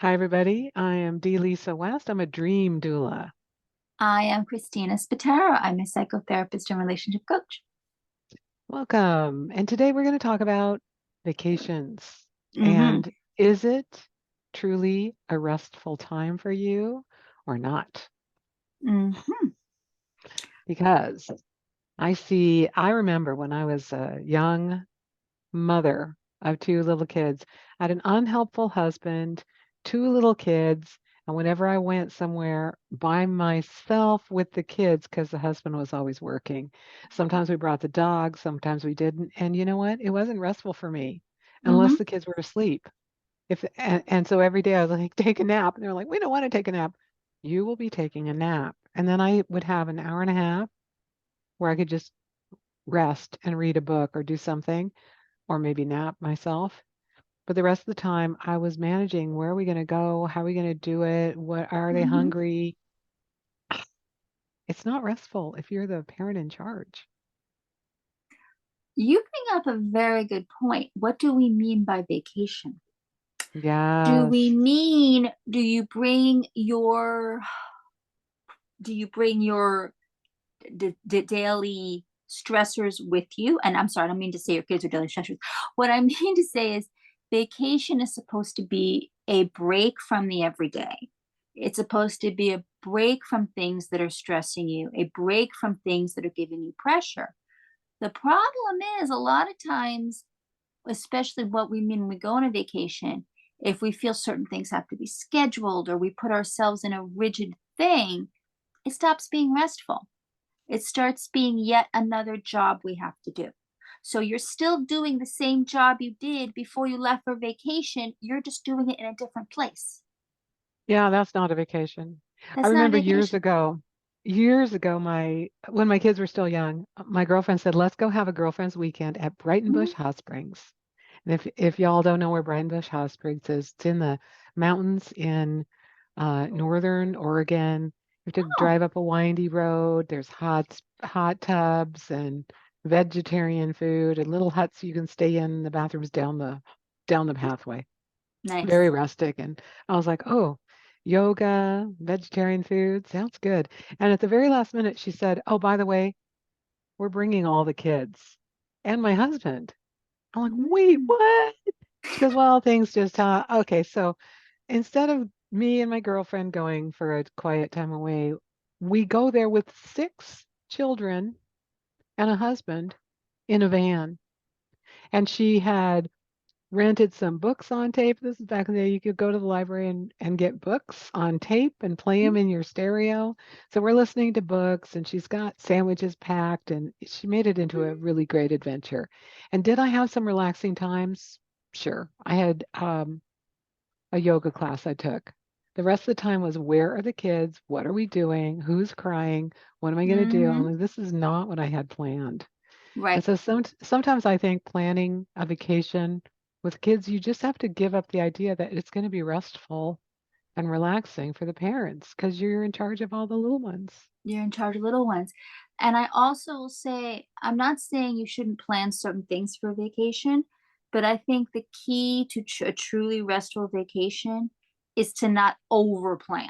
Hi, everybody. I am D.Lisa West. I'm a dream doula. I am Christina Spataro. I'm a psychotherapist and relationship coach. Welcome. And today we're going to talk about vacations. hmm And is it truly a restful time for you or not? hmm Because I remember when I was a young mother of two little kids. I had an unhelpful husband, two little kids, and whenever I went somewhere by myself with the kids, because the husband was always working, sometimes we brought the dog, sometimes we didn't. And you know what? It wasn't restful for me unless hmm the kids were asleep. And so every day I was like, take a nap. And they're like, we don't want to take a nap. You will be taking a nap. And then I would have an hour and a half where I could just rest and read a book or do something or maybe nap myself. But the rest of the time, I was managing where are we going to go? How are we going to do it? What are they hmm hungry? It's not restful if you're the parent in charge. You bring up a very good point. What do we mean by vacation? Do we Yes. mean do you bring your daily stressors with you? And I'm sorry, I don't mean to say your kids are daily stressors. What I mean to say is vacation is supposed to be a break from the everyday. It's supposed to be a break from things that are stressing you, a break from things that are giving you pressure. The problem is a lot of times, especially what we mean when we go on a vacation, if we feel certain things have to be scheduled or we put ourselves in a rigid thing, it stops being restful. It starts being yet another job we have to do. So you're still doing the same job you did before you left for vacation. You're just doing it in a different place. Yeah, that's not a vacation. I That's not a remember vacation. years ago, my when my kids were still young, my girlfriend said, "Let's go have a girlfriend's weekend at Brighton Mhm. Bush Hot Springs." And if y'all don't know where Brighton Bush Hot Springs is, it's in the mountains in northern Oregon. You have to Oh, drive up a windy road. There's hot tubs and vegetarian food and little huts you can stay in. The bathrooms down the pathway. Very nice. rustic. And I was like, oh, yoga, vegetarian food, sounds good. And at the very last minute, she said, oh, by the way, we're bringing all the kids and my husband. I'm like, wait, Mm. what? She goes, well, things just, okay. So instead of me and my girlfriend going for a quiet time away, we go there with six children and a husband in a van. And she had rented some books on tape. This is back in the day. You could go to the library and get books on tape and play them in your stereo. So we're listening to books, and she's got sandwiches packed, and she made it into a really great adventure. And did I have some relaxing times? Sure. I had a yoga class I took. The rest of the time was where are the kids? What are we doing? Who's crying? What am I going to do? I'm hmm like, this is not what I had planned. And Right. so sometimes I think planning a vacation with kids, you just have to give up the idea that it's going to be restful and relaxing for the parents because you're in charge of all the little ones. You're in charge of little ones. And I also will say, I'm not saying you shouldn't plan certain things for a vacation, but I think the key to a truly restful vacation is to not over plan.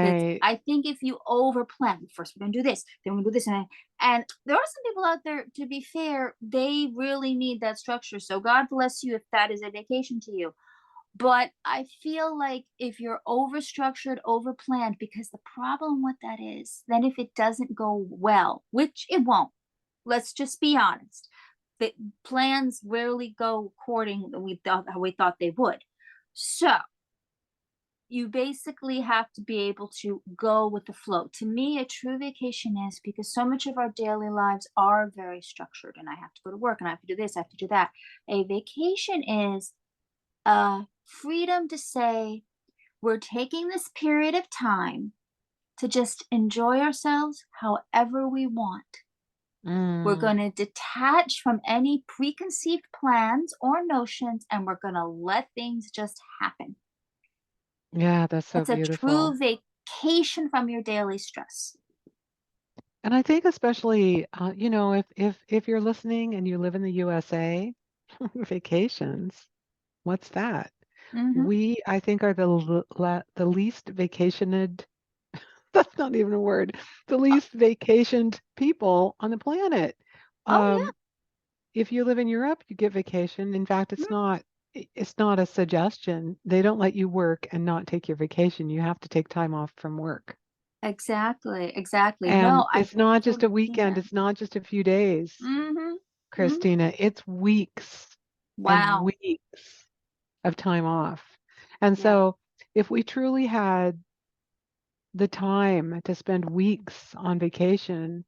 Because Right. I think if you over plan, first we're gonna do this, then we're gonna do this, and there are some people out there, to be fair, they really need that structure. So God bless you if that is a vacation to you. But I feel like if you're over structured, over planned, because the problem with that is then if it doesn't go well, which it won't, let's just be honest. The plans rarely go according we thought how we thought they would. So you basically have to be able to go with the flow. To me, a true vacation is because so much of our daily lives are very structured, and I have to go to work and I have to do this, I have to do that. A vacation is freedom to say, we're taking this period of time to just enjoy ourselves however we want. We're Mm, going to detach from any preconceived plans or notions and we're going to let things just happen. yeah, that's so It's a true beautiful. vacation from your daily stress. And I think especially, if you're listening and you live in the USA, vacations, what's that? Mhm. We, I think, are the least vacationed. That's not even a word. The Uh, least vacationed people on the planet. oh, yeah. Um, if you live in Europe, you get vacation. In fact, Mhm. it's not a suggestion. They don't let you work and not take your vacation. You have to take time off from work. Exactly, exactly. And No, I it's not just totally a weekend, understand. it's not just a few days, Mhm. Mhm. Christina. It's weeks and Wow. weeks of time off. And Yeah. so if we truly had the time to spend weeks on vacation,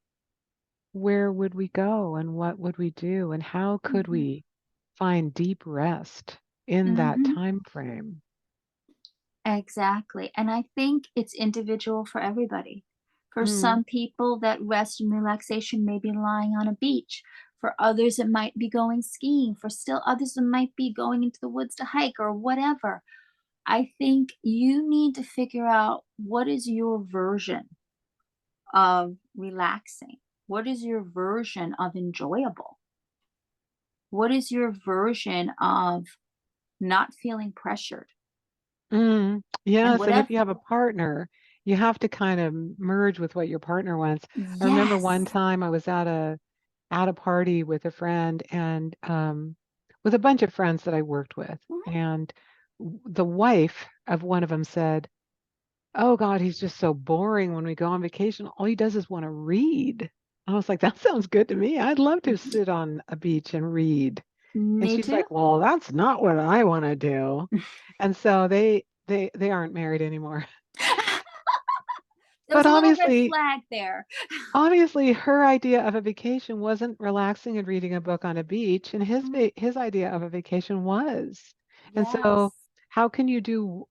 where would we go and what would we do and how could Mhm. we find deep rest in that Mhm. time frame? Exactly. And I think it's individual for everybody. For Mm, some people, that rest and relaxation may be lying on a beach. For others, it might be going skiing. For still others, it might be going into the woods to hike or whatever. I think you need to figure out what is your version of relaxing? What is your version of enjoyable? What is your version of not feeling pressured? And yes, and if whatever. you have a partner, you have to kind of merge with what your partner wants. I remember one Yes. time I was at a party with a friend and with a bunch of friends that I worked with, Mhm. and the wife of one of them said, "Oh God, he's just so boring when we go on vacation. All he does is want to read." I was like, "That sounds good to me. I'd love to sit on a beach and read." And Me she's too. like, "Well, that's not what I want to do." And so they aren't married anymore. There was But a little red flag there. obviously her idea of a vacation wasn't relaxing and reading a book on a beach, and Mhm. his idea of a vacation was. And so Yes. how can you do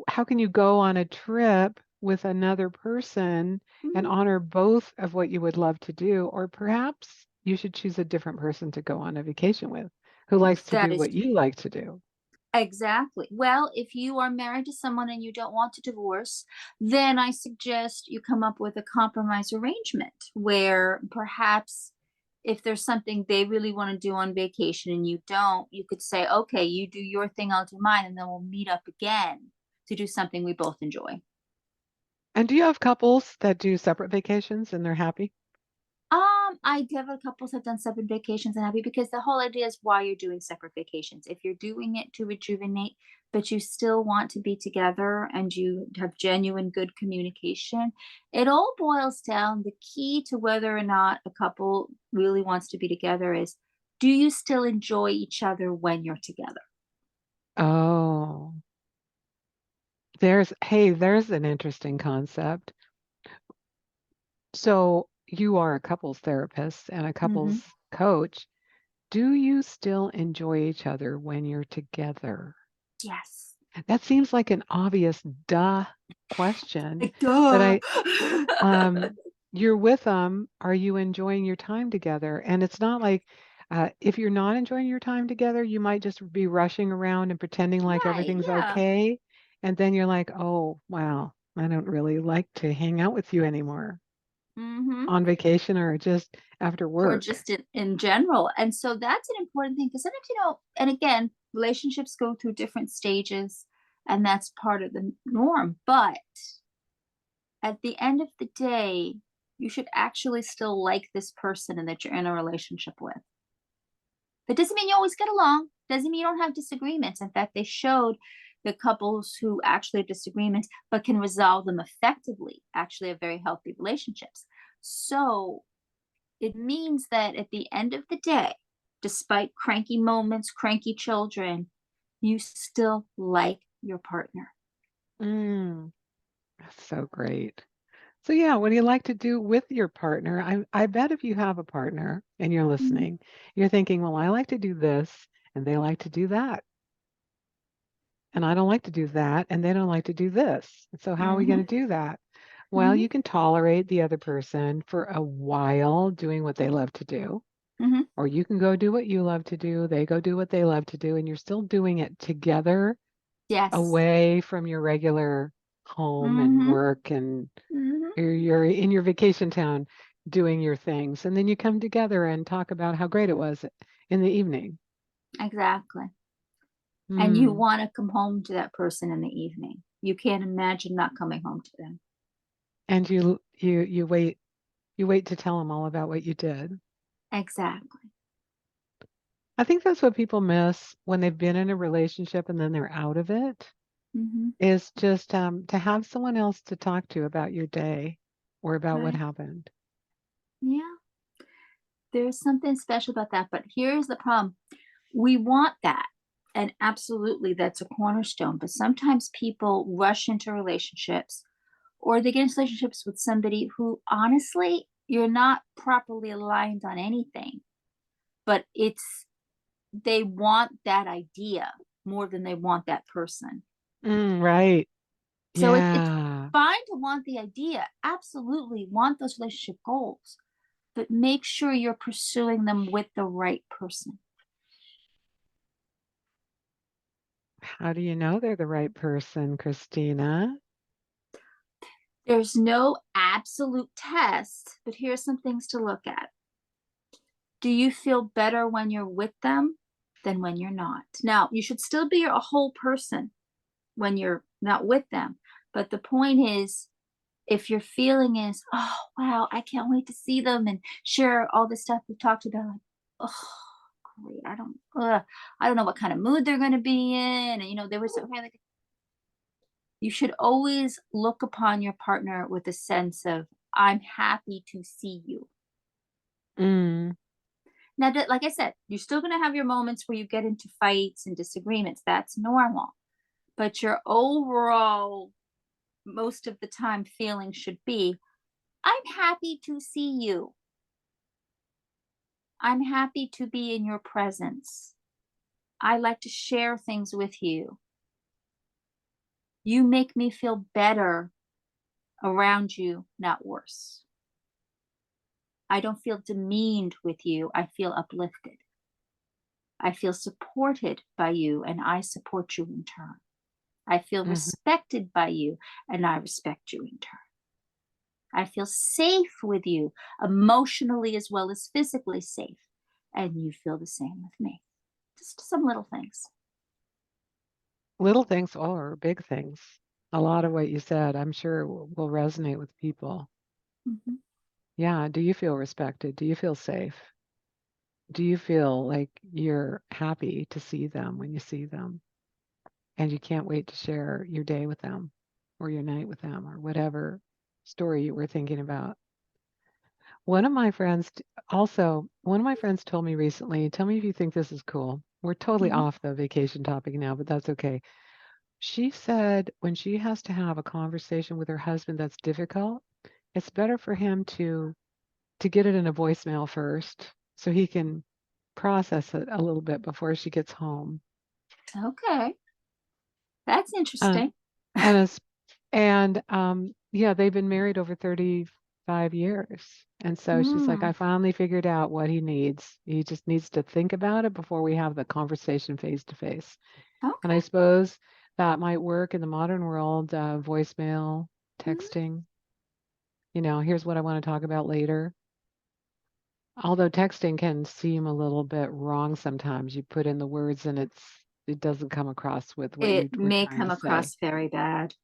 how can you go on a trip with another person and Mhm. honor both of what you would love to do? Or perhaps you should choose a different person to go on a vacation with who likes to That do is what you like to do. exactly. Well, if you are married to someone and you don't want to divorce, then I suggest you come up with a compromise arrangement where perhaps if there's something they really want to do on vacation and you don't, you could say, okay, you do your thing, I'll do mine, and then we'll meet up again to do something we both enjoy. And do you have couples that do separate vacations and they're happy? I do have a couples have done separate vacations and happy because the whole idea is why you're doing separate vacations. If you're doing it to rejuvenate, but you still want to be together and you have genuine good communication, it all boils down. The key to whether or not a couple really wants to be together is, do you still enjoy each other when you're together? Oh, there's an interesting concept. So you are a couples therapist and a Hmm. couples coach. Do you still enjoy each other when you're together? Yes. That seems like an obvious duh question, Like, but duh. um, you're with them. Are you enjoying your time together? And it's not like if you're not enjoying your time together, you might just be rushing around and pretending like Right. everything's Yeah. okay. And then you're like, oh, wow, I don't really like to hang out with you anymore Hmm. on vacation or just after Or work. just in general. And so that's an important thing because sometimes, and again, relationships go through different stages, and that's part of the norm. But at the end of the day, you should actually still like this person and that you're in a relationship with. That doesn't mean you always get along, doesn't mean you don't have disagreements. In fact, they showed the couples who actually have disagreements but can resolve them effectively actually have very healthy relationships. So it means that at the end of the day, despite cranky moments, cranky children, you still like your partner. Mm, that's so great. So yeah, what do you like to do with your partner? I bet if you have a partner and you're Mhm. listening, you're thinking, well, I like to do this and they like to do that. And I don't like to do that and they don't like to do this. So how are we going Mhm. to do that? Well, Mhm. you can tolerate the other person for a while doing what they love to do, Mhm. or you can go do what you love to do, they go do what they love to do, and you're still doing it together Yes. away from your regular home and Mhm. work and Mhm. you're in your vacation town doing your things, and then you come together and talk about how great it was in the evening. Exactly. and you Mm. want to come home to that person in the evening. You can't imagine not coming home to them. And you wait to tell them all about what you did. Exactly. I think that's what people miss when they've been in a relationship and then they're out of it, Hmm. is just to have someone else to talk to about your day or about what Right. happened. Yeah. There's something special about that. But here's the problem, we want that. And absolutely, that's a cornerstone. But sometimes people rush into relationships or they get into relationships with somebody who honestly, you're not properly aligned on anything, but they want that idea more than they want that person. Right. So it's Yeah. fine to want the idea, absolutely want those relationship goals, but make sure you're pursuing them with the right person. How do you know they're the right person, Christina? There's no absolute test, but here's some things to look at. Do you feel better when you're with them than when you're not? Now, you should still be a whole person when you're not with them. But the point is, if your feeling is, oh, wow, I can't wait to see them and share all the stuff we've talked about, like, oh, great. I don't know what kind of mood they're going to be in. And, there was, okay, like, you should always look upon your partner with a sense of, I'm happy to see you. Mm. Now, that, like I said, you're still going to have your moments where you get into fights and disagreements. That's normal. But your overall, most of the time, feeling should be, I'm happy to see you. I'm happy to be in your presence. I like to share things with you. You make me feel better around you, not worse. I don't feel demeaned with you. I feel uplifted. I feel supported by you, and I support you in turn. I feel Mhm. respected by you, and I respect you in turn. I feel safe with you, emotionally as well as physically safe, and you feel the same with me. Just some little things. Little things or big things. A lot of what you said, I'm sure will resonate with people. Mhm. Yeah. Do you feel respected? Do you feel safe? Do you feel like you're happy to see them when you see them and you can't wait to share your day with them or your night with them or whatever story you were thinking about? One of my friends told me recently, tell me if you think this is cool. We're totally Mhm. off the vacation topic now, but that's okay. She said when she has to have a conversation with her husband that's difficult, it's better for him to get it in a voicemail first so he can process it a little bit before she gets home. Okay, that's Uh, interesting. and as and yeah, they've been married over 35 years. And so she's like, I Mm, finally figured out what he needs. He just needs to think about it before we have the conversation face to face. And I okay. suppose that might work in the modern world, voicemail, Mhm, texting. Here's what I want to talk about later. Although texting can seem a little bit wrong sometimes. You put in the words and it doesn't come across with what you it were may trying come to say. across very bad.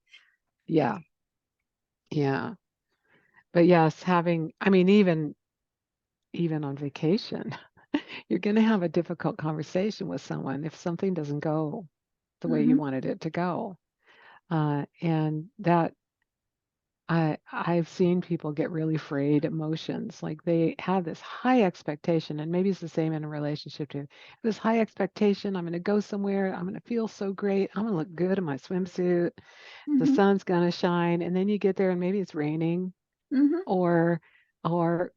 Yeah, yeah. But yes, I mean, even on vacation, you're going to have a difficult conversation with someone if something doesn't go the way you Mhm, wanted it to go. And that I've seen people get really frayed emotions. Like they have this high expectation, and maybe it's the same in a relationship too. This high expectation, I'm going to go somewhere, I'm going to feel so great, I'm going to look good in my swimsuit, the mhm, sun's going to shine, and then you get there and maybe it's raining, mhm, or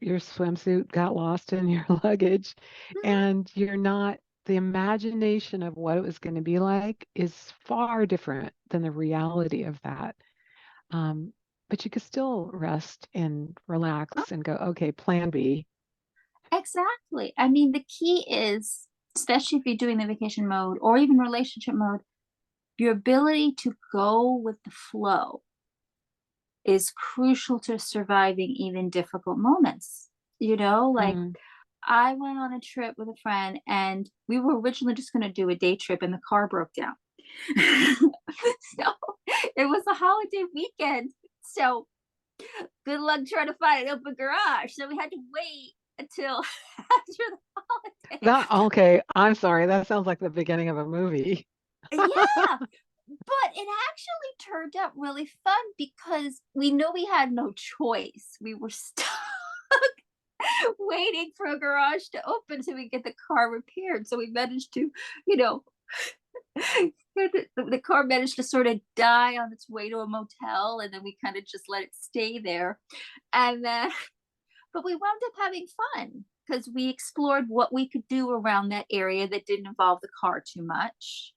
your swimsuit got lost in your luggage, mhm. and you're not. The imagination of what it was going to be like is far different than the reality of that. um, but you could still rest and Oh, relax and go, okay, plan B. exactly. I mean, the key is, especially if you're doing the vacation mode or even relationship mode, your ability to go with the flow is crucial to surviving even difficult moments. Like Mm, I went on a trip with a friend, and we were originally just gonna do a day trip, and the car broke down. So, it was a holiday weekend, so good luck trying to find an open garage, so we had to wait until after the holiday. That okay, I'm sorry. That sounds like the beginning of a movie. Yeah, but it actually turned out really fun because we knew we had no choice. We were stuck waiting for a garage to open so we get the car repaired. So we managed to, you know, the car managed to sort of die on its way to a motel, and then we kind of just let it stay there. And then, but we wound up having fun because we explored what we could do around that area that didn't involve the car too much.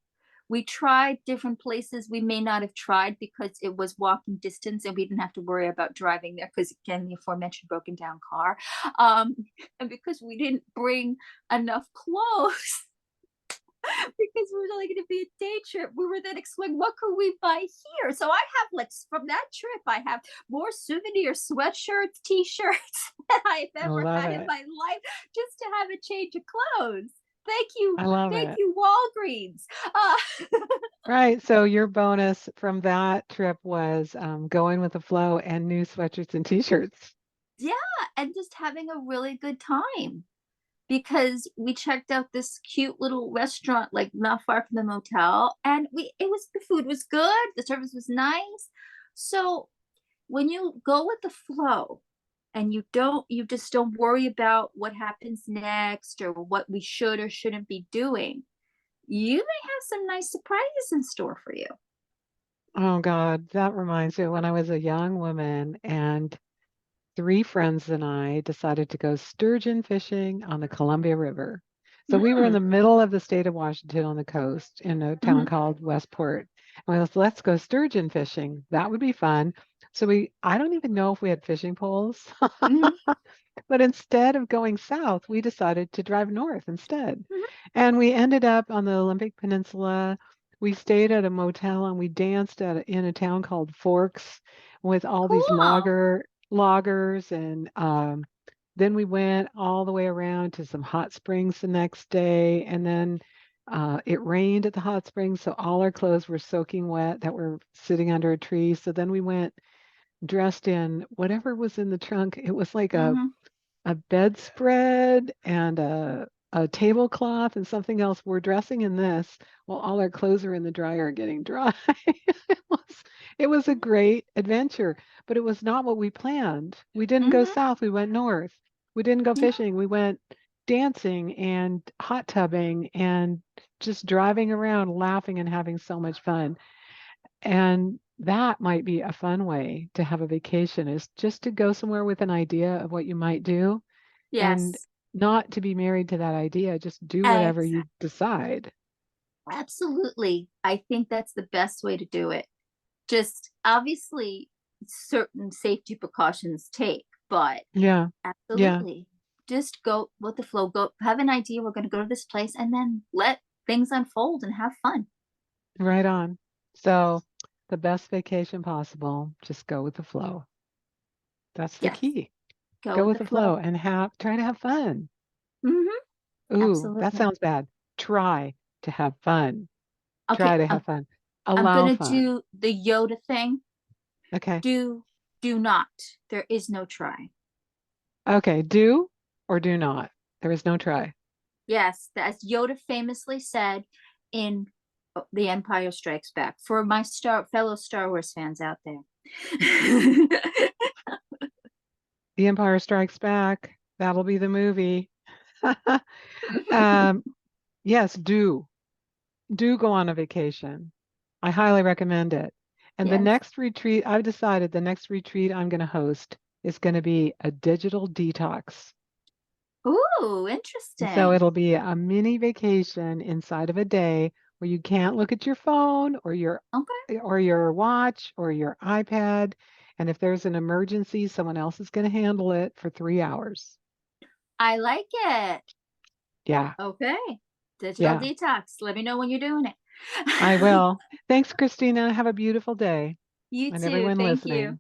We tried different places we may not have tried because it was walking distance and we didn't have to worry about driving there because, again, the aforementioned broken down car. Um, and because we didn't bring enough clothes because we were only going to be a day trip, we were then exploring what could we buy here. So I have, like, from that trip, I have more souvenir sweatshirts, t-shirts than I've I ever love had in it. my life just to have a change of clothes. I love Thank it. you, Walgreens. Right. So your bonus from that trip was going with the flow and new sweatshirts and t-shirts. Yeah, and just having a really good time because we checked out this cute little restaurant like not far from the motel, and we it was the food was good, the service was nice. So when you go with the flow and you just don't worry about what happens next or what we should or shouldn't be doing, you may have some nice surprises in store for you. Oh God, that reminds me when I was a young woman and three friends and I decided to go sturgeon fishing on the Columbia River. So we were in Mm, the middle of the state of Washington on the coast in a town mhm, called Westport. And we was, let's go sturgeon fishing. That would be fun. So I don't even know if we had fishing poles. mhm, But instead of going south, we decided to drive north instead. mhm. And we ended up on the Olympic Peninsula. We stayed at a motel and we danced in a town called Forks with all these Cool. loggers and then we went all the way around to some hot springs the next day and then it rained at the hot springs, so all our clothes were soaking wet that were sitting under a tree. So then we went dressed in whatever was in the trunk. It was like Mhm. a bedspread and a tablecloth and something else. We're dressing in this while all our clothes are in the dryer getting dry. was it was a great adventure, but it was not what we planned. We didn't go Mhm. south, we went north. We didn't go Yeah. fishing, we went dancing and hot tubbing and just driving around laughing and having so much fun. And that might be a fun way to have a vacation is just to go somewhere with an idea of what you might do and Yes. not to be married to that idea. Just do whatever you Exactly. decide. Absolutely. I think that's the best way to do it. Just obviously certain safety precautions take, but Yeah. Yeah. absolutely. Just go with the flow. Go have an idea. We're going to go to this place and then let things unfold and have fun. Right on. So the best vacation possible, just go with the flow. That's the Yes. key. Go Go with with the the flow flow. and try to have fun. Hmm. Ooh, that Absolutely. sounds bad. Try to have fun. Try Okay. to have fun. I'm Allow going to fun. do the Yoda thing. Okay. Do, do not. There is no try. Okay. Do or do not. There is no try. Yes, as Yoda famously said in The Empire Strikes Back. For my fellow Star Wars fans out there. The Empire Strikes Back. That'll be the movie. um, yes, do go on a vacation. I highly recommend it. And the Yes. next retreat, I've decided the next retreat I'm going to host is going to be a digital detox. Ooh, And so interesting. it'll be a mini vacation inside of a day where you can't look at your phone Okay. or your watch or your iPad. And if there's an emergency, someone else is going to handle it for 3 hours. I like it. Yeah, Okay. Digital yeah, detox. Let me know when you're doing I it. will. Thanks, Christina. Have a beautiful day. You And too. everyone Thank you. listening.